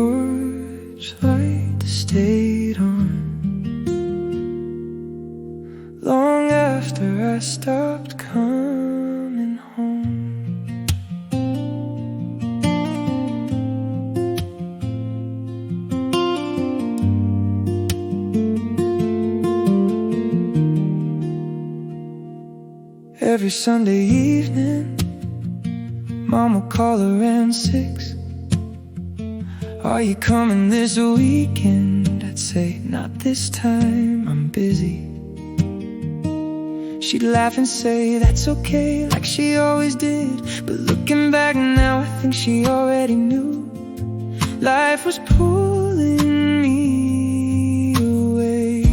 porch light stayed on long after I stopped coming home. Every Sunday evening, Mom would call around 6. Are you coming this weekend? I'd say, not this time, I'm busy. She'd laugh and say, that's okay, like she always did. But looking back now, I think she already knew life was pulling me away.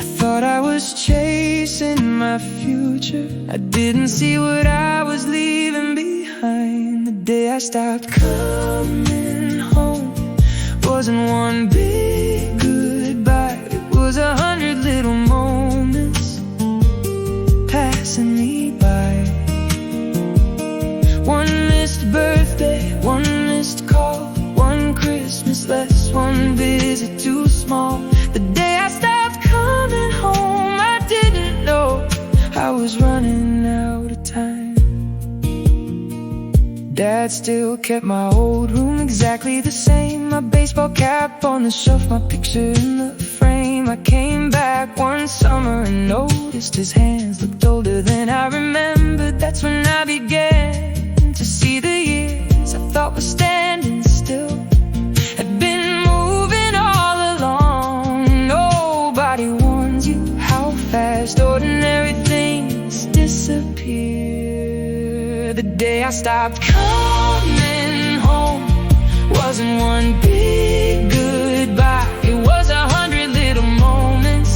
I thought I was chasing my future. I didn't see what I was leaving behind. The day I stopped coming home wasn't one big goodbye. It was 100 little moments passing me by. One missed birthday, one missed call, one Christmas less, one visit too small. The day I stopped coming home, I didn't know I was running out of time. Dad still kept my old room exactly the same. My baseball cap on the shelf, my picture in the frame. I came back one summer and noticed his hands looked older than I remembered. That's when I began to see the years I thought were standing still had been moving all along. Nobody warns you how fast ordinary things disappear. The day I stopped coming home wasn't one big goodbye. It was 100 little moments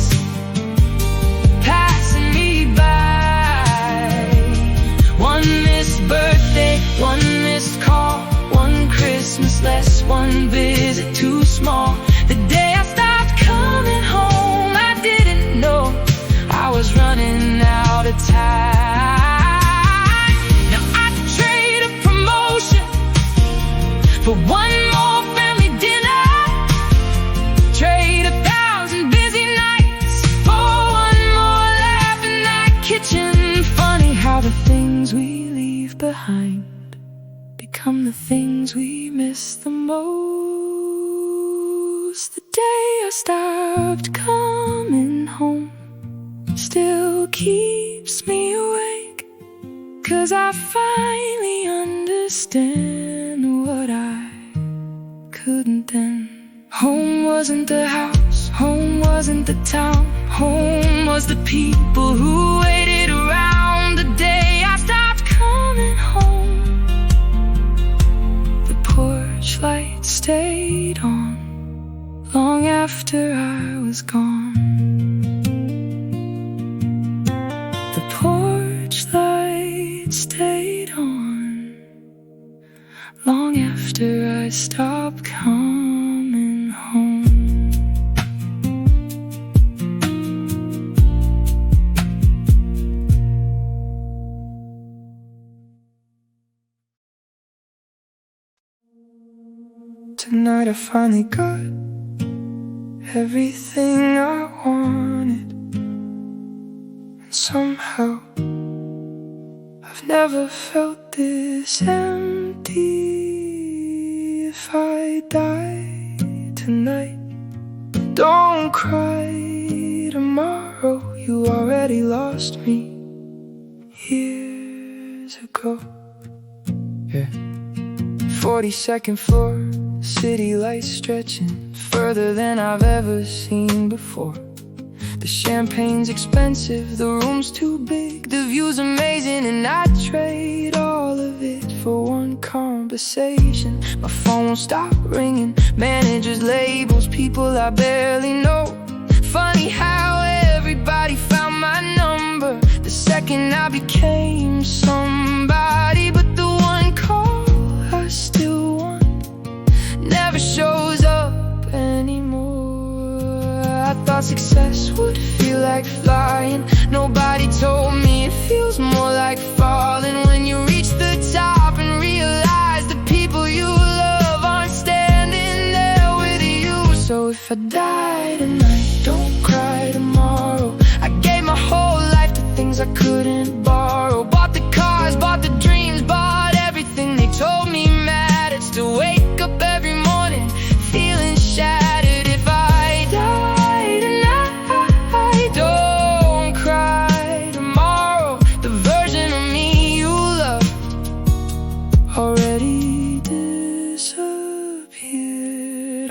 passing me by. One missed birthday, one missed call, one Christmas less, one visit too small. The day I stopped coming home, I didn't know I was running out of time. Now I'd trade a promotion for one more family dinner, trade 1,000 busy nights for one more laugh in that kitchen. Funny how the things we leave behind become the things we miss the most. The day I stopped coming home still keeps me awake, 'cause I finally understand what I couldn't then. Home wasn't the house, home wasn't the town, home was the people who waited around. The day I stopped coming home, the porch light stayed on long after I was gone. The porch light stayed on long after I stopped coming home. Tonight I finally got everything I wanted, and somehow I've never felt this empty. If I die tonight, don't cry tomorrow. You already lost me years ago. Yeah. 42nd floor, city lights stretching further than I've ever seen before. The champagne's expensive, the room's too big, the view's amazing, and I'd trade all of it for one conversation. My phone won't stop ringing, managers, labels, people I barely know. Funny how everybody found my number the second I became somebody. But the one call I still want never shows up anymore. I thought success would feel like flying. Nobody told me it feels more like falling when you reach the top and realize the people you love I die tonight, don't cry tomorrow. I gave my whole life to things I couldn't borrow. Bought the cars, bought the dreams, bought everything they told me mattered. Still wake up every morning feeling shattered. If I die tonight, don't cry tomorrow. The version of me you loved already disappeared.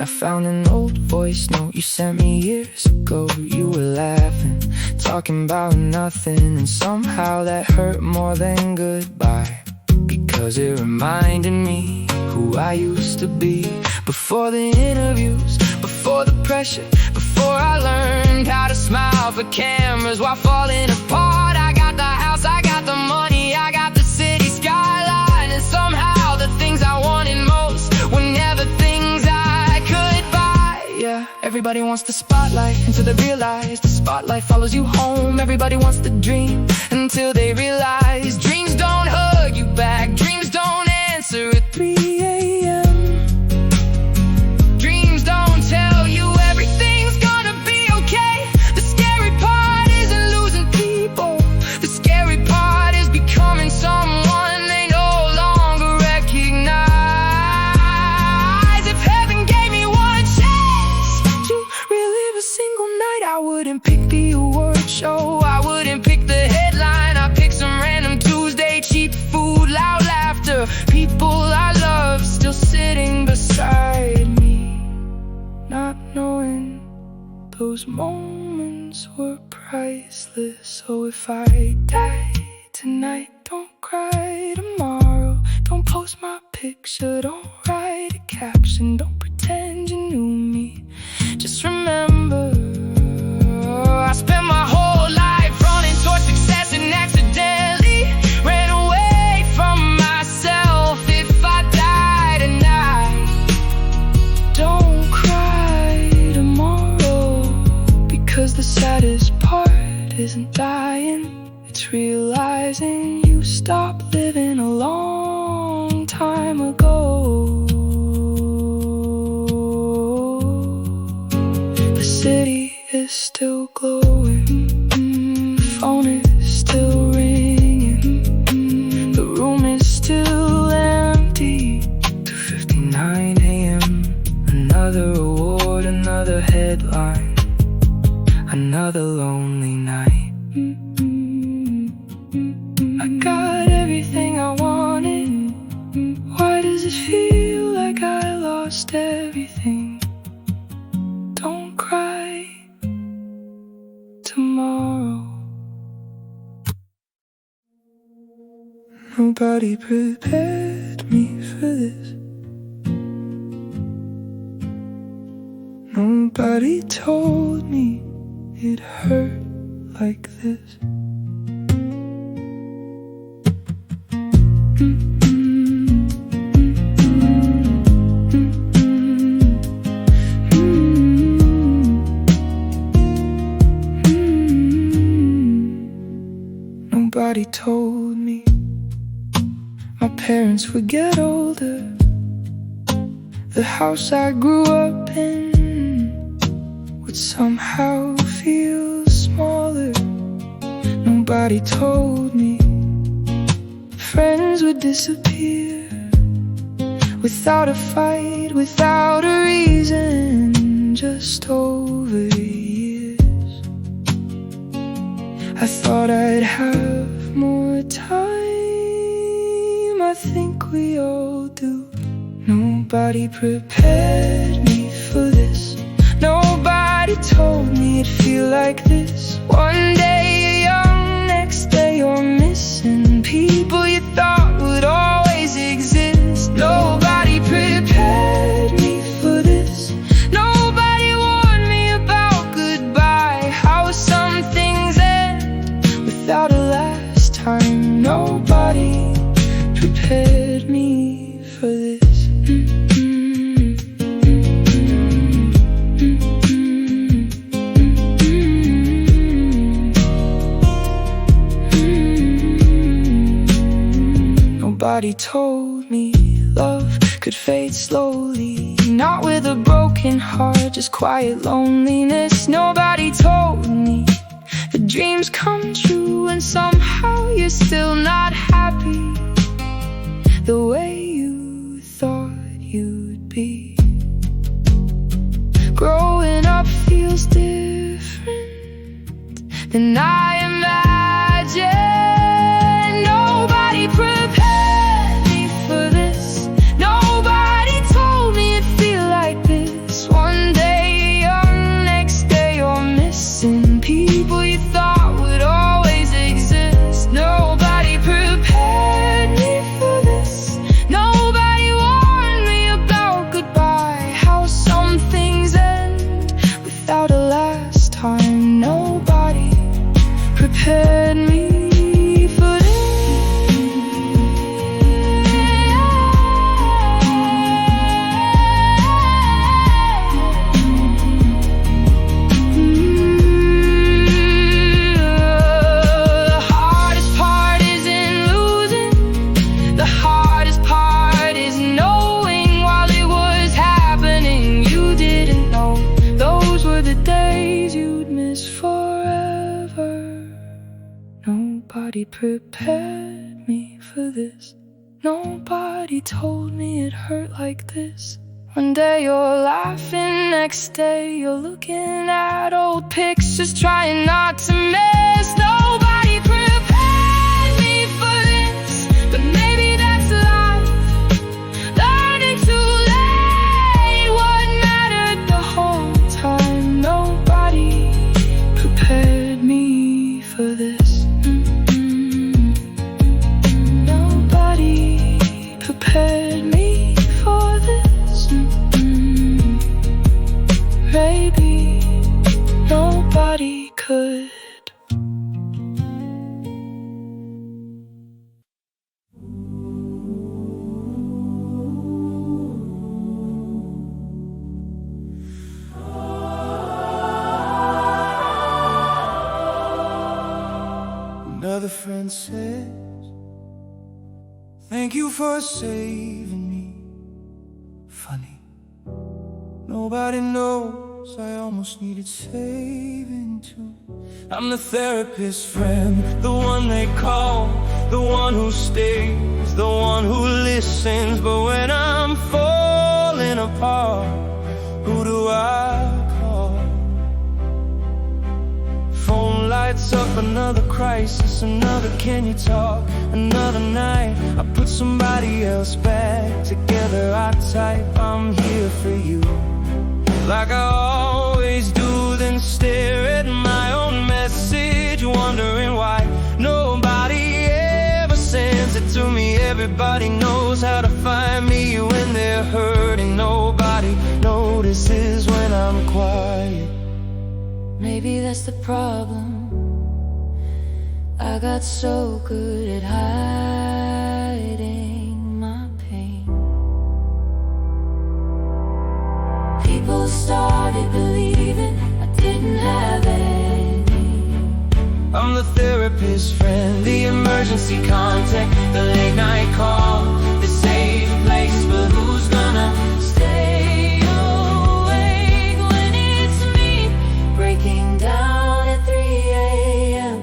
I found an old voice note you sent me years ago. You were laughing, talking about nothing, and somehow that hurt more than goodbye, because it reminded me who I used to be. Before the interviews, before the pressure, before I learned how to smile for cameras while falling apart. I got the house, I got the money, I got the city skyline, and somehow the things I wanted most were never things I could buy. Yeah, everybody wants the spotlight until they realize the spotlight follows you home. Everybody wants the dream until they realize dreams don't hug you back, dreams don't answer at 3 a.m. Dreams don't tell you everything's gonna be okay. The scary part isn't losing people, the scary part is becoming someone they no longer recognize. If heaven gave me one chance to relive a single night, I wouldn't pick the award show, I wouldn't pick the headline, I'd pick some random Tuesday, cheap food, loud laughter, people I love still sitting beside me, not knowing those moments were priceless. So if I die tonight, don't cry tomorrow. Don't post my picture, don't write a caption, don't pretend you knew me. Just remember, I spent my whole life running towards success and accidentally ran away from myself. If I die tonight, don't cry tomorrow, because the saddest part isn't dying, it's realizing you stopped living a long time ago. The city is still glowing, the phone is still ringing, the room is still empty. 2:59 a.m. Another award, another headline, another lonely night. I got everything I wanted. Why does it feel like I lost everything? Don't cry tomorrow. Nobody prepared me for this. Nobody told me it hurt like this. Nobody told me my parents would get older, the house I grew up in would somehow feel smaller. Nobody told me friends would disappear without a fight, without a reason, just over years. I thought I'd have more time, I think we all do. Nobody prepared me for this. Nobody told me it'd feel like this. One day you're young, next day you're missing people you thought would always exist. Nobody prepared me for this. Nobody warned me about goodbye, how some things end without a last time. Nobody prepared me for this. Nobody told me love could fade slowly. Not with a broken heart, just quiet loneliness. Nobody told me that dreams come true, and somehow you're still not happy the way you thought you'd be. Growing up feels different than I imagined. Nobody prepared me for this. Nobody told me it'd feel like this. One day young, next day you're missing people you thought would always exist. Nobody prepared me for this. Nobody warned me about goodbye, how some things end without a last time. Nobody prepared me for this. The hardest part isn't losing. The hardest part is knowing while it was happening you didn't know. Those were the days you'd miss forever. Nobody prepared me for this. Nobody told me it hurt like this. One day you're laughing, next day you're looking at old pictures, trying not to miss. Nobody prepared me for this, but maybe that's life. Learning too late what mattered the whole time. Nobody prepared me for this. Nobody prepared me for this. Maybe nobody could. Another friend says, thank you for saving me. Funny, nobody knows I almost needed saving too. I'm the therapist friend, the one they call, the one who stays, the one who listens. But when I'm falling apart, who do I call? Phone lights up, another crisis, another can you talk? Another night, I put somebody else back together. I type, I'm here for you, like I always do, then stare at my own message, wondering why nobody ever sends it to me. Everybody knows how to find me when they're hurting. Nobody notices when I'm quiet. Maybe that's the problem. I got so good at hiding my pain. People started believing I didn't have any. I'm the therapist friend, the emergency contact, the late night call, the safe place. But who's gonna Stay awake when it's me breaking down at 3 a.m.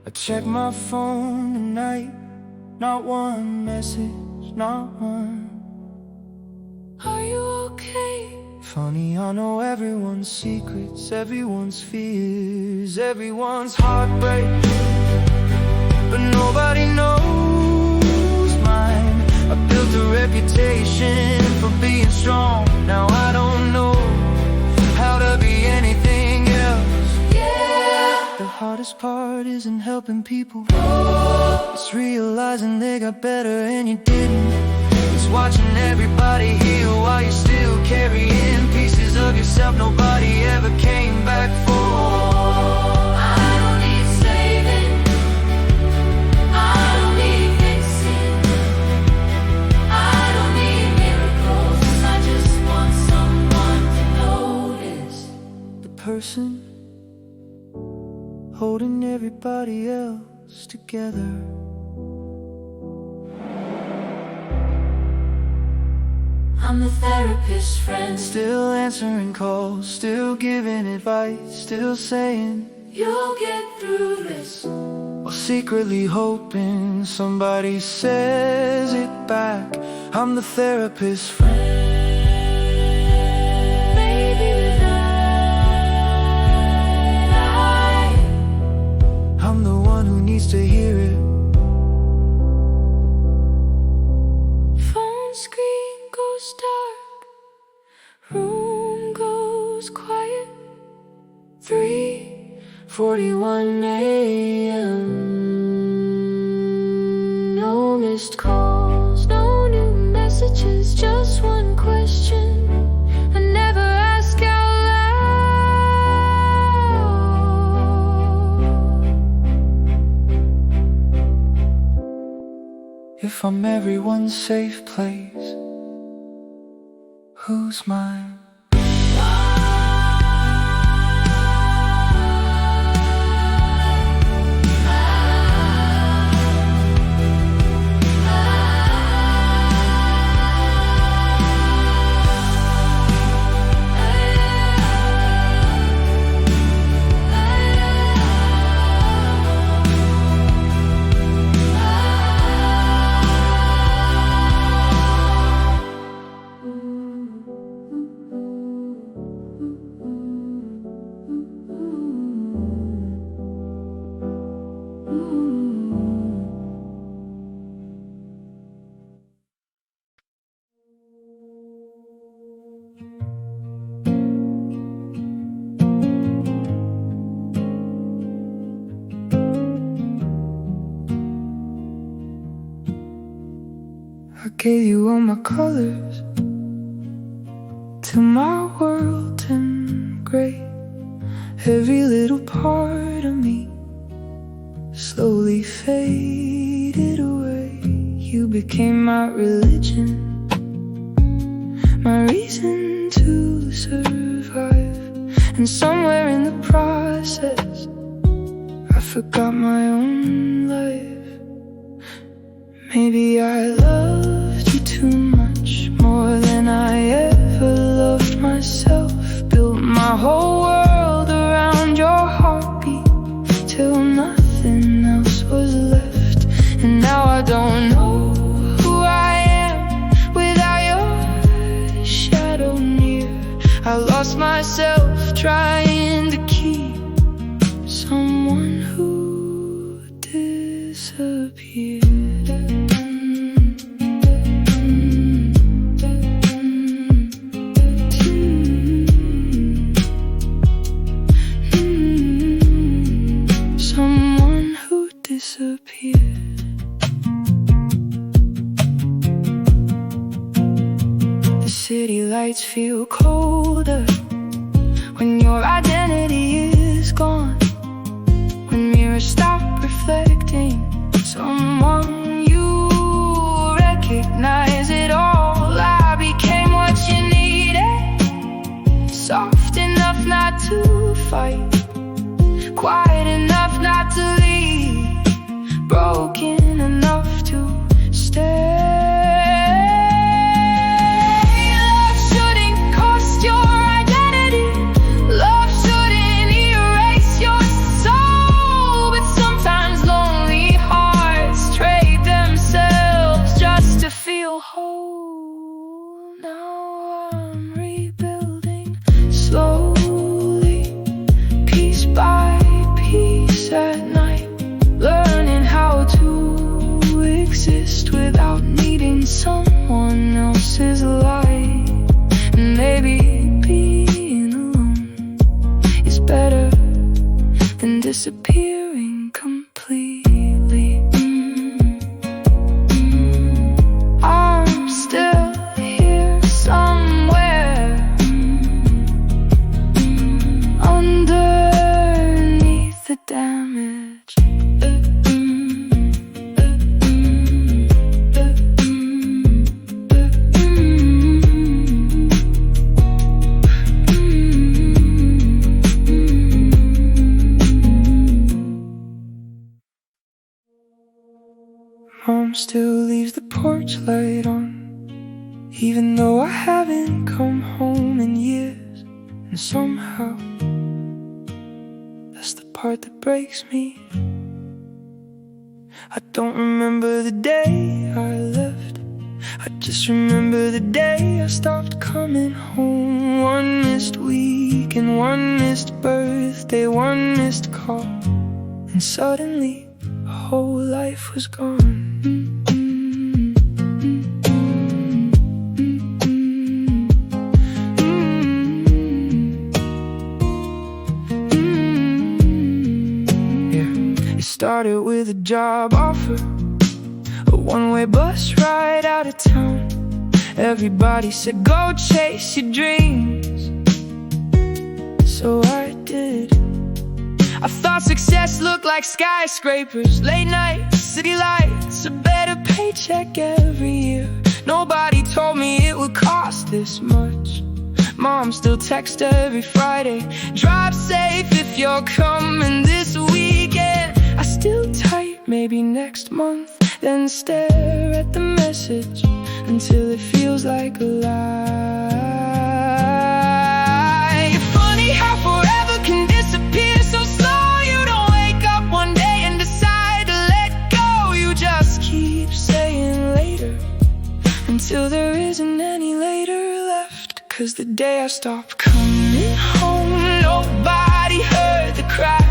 I check my phone tonight, not one message, not one. Are you okay? Funny, I know everyone's secrets, everyone's fears, everyone's heartbreak, but nobody knows mine. I built a reputation for being strong. Now I don't know how to be anything else. Yeah. The hardest part isn't helping people, it's realizing they got better and you didn't. It's watching everybody heal while you're still carrying pieces of yourself nobody ever came back for. I don't need saving, I don't need fixing, I don't need miracles. I just want someone to notice. The person holding everybody else together. I'm the therapist friend. Still answering calls, still giving advice, still saying you'll get through this, while secretly hoping somebody says it back. I'm the therapist friend. I'm the one who needs to hear it. Phone screen goes dark, room goes quiet. 3:41 a.m. No missed calls, no new messages, just one question I never ask out loud. If I'm everyone's safe place, who's mine? I gave you all my colors, till my world turned gray. Every little part of me slowly faded away. You became my religion, my reason to survive. And somewhere in the process, I forgot my own life. Maybe I loved you too much, more than I ever loved myself. Built my whole world around your heartbeat, till nothing else was left. And now I don't know who I am without your shadow near. I lost myself trying to keep someone who disappeared. The city lights feel colder when your identity is gone. When mirrors stop reflecting someone you recognize it all. I became what you needed, soft enough not to fight, quiet enough not to leave, broken enough to stay. Love shouldn't cost your identity, love shouldn't erase your soul. But sometimes lonely hearts trade themselves just to feel whole. Now I'm rebuilding slowly, piece by piece at night, learning how to exist without needing someone else's light. And maybe being alone is better than disappearing completely. I'm still here somewhere, underneath the damage. Mom still leaves the porch light on, even though I haven't come home in years. And somehow, that's the part that breaks me. I don't remember the day I left, I just remember the day I stopped coming home. One missed week and one missed birthday, one missed call, and suddenly a whole life was gone. It started with a job offer, a one-way bus ride out of town. Everybody said go chase your dreams, so I did. I thought success looked like skyscrapers, late nights, city lights, a better paycheck every year. Nobody told me it would cost this much. Mom still texts every Friday, drive safe if you're coming this weekend. I still type maybe next month, then stare at the message until it feels like a lie. Funny how forever can disappear so slow. You don't wake up one day and decide to let go. You just keep saying later until there isn't any later left. 'Cause the day I stopped coming home, nobody heard the crack.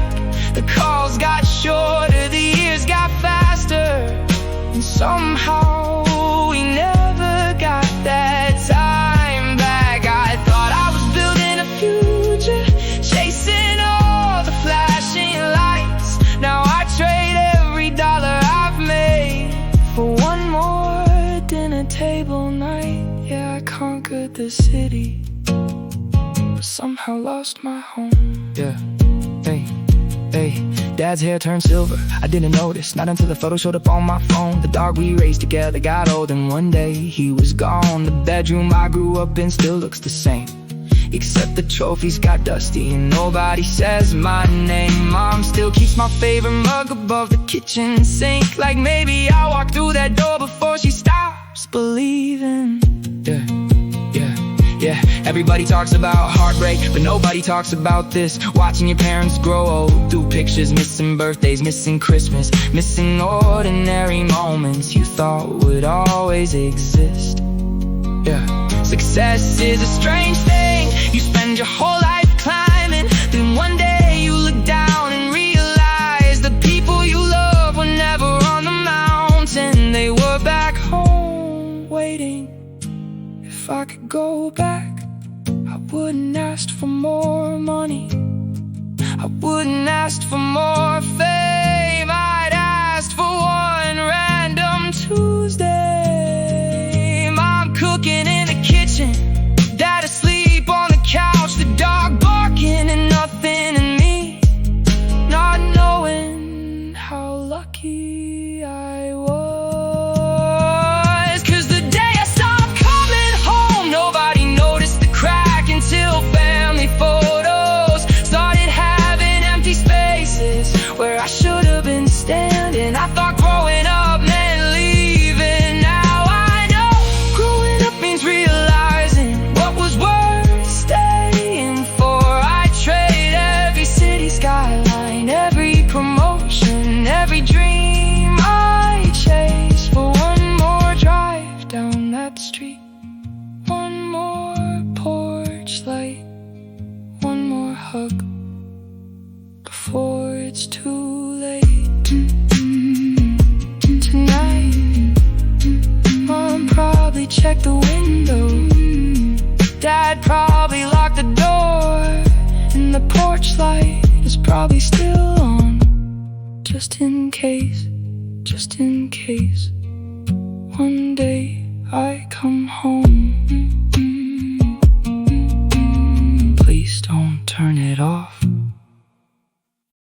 The calls got shorter, the years got faster, and somehow we never got that time back. I thought I was building a future, chasing all the flashing lights. Now I trade every dollar I've made for one more dinner table night. Yeah, I conquered the city, but somehow lost my home. Yeah, hey. Hey, Dad's hair turned silver, I didn't notice, not until the photo showed up on my phone. The dog we raised together got old and one day he was gone. The bedroom I grew up in still looks the same, except the trophies got dusty and nobody says my name. Mom still keeps my favorite mug above the kitchen sink, like maybe I'll walk through that door before she stops believing. Yeah. Yeah, everybody talks about heartbreak, but nobody talks about this. Watching your parents grow old through pictures, missing birthdays, missing Christmas, missing ordinary moments you thought would always exist. Yeah, success is a strange thing. You spend your whole life climbing, then one day you look down and realize the people you love were never on the mountain. They were back home waiting. If I could go back, I wouldn't ask for more money, I wouldn't ask for more fame. I'd ask for one random Tuesday. Mom cooking in the kitchen, Dad asleep on the couch, the dog barking and nothing in me, not knowing how lucky I was. Where I should have been standing, I thought growing up meant leaving. Now I know growing up means realizing what was worth staying for. I trade every city skyline, every promotion, every dream I chase for one more drive down that street, one more porch light, one more hug before it's too late. Tonight, Mom probably checked the window, Dad probably locked the door, and the porch light is probably still on, just in case, just in case one day I come home. Please don't turn it off.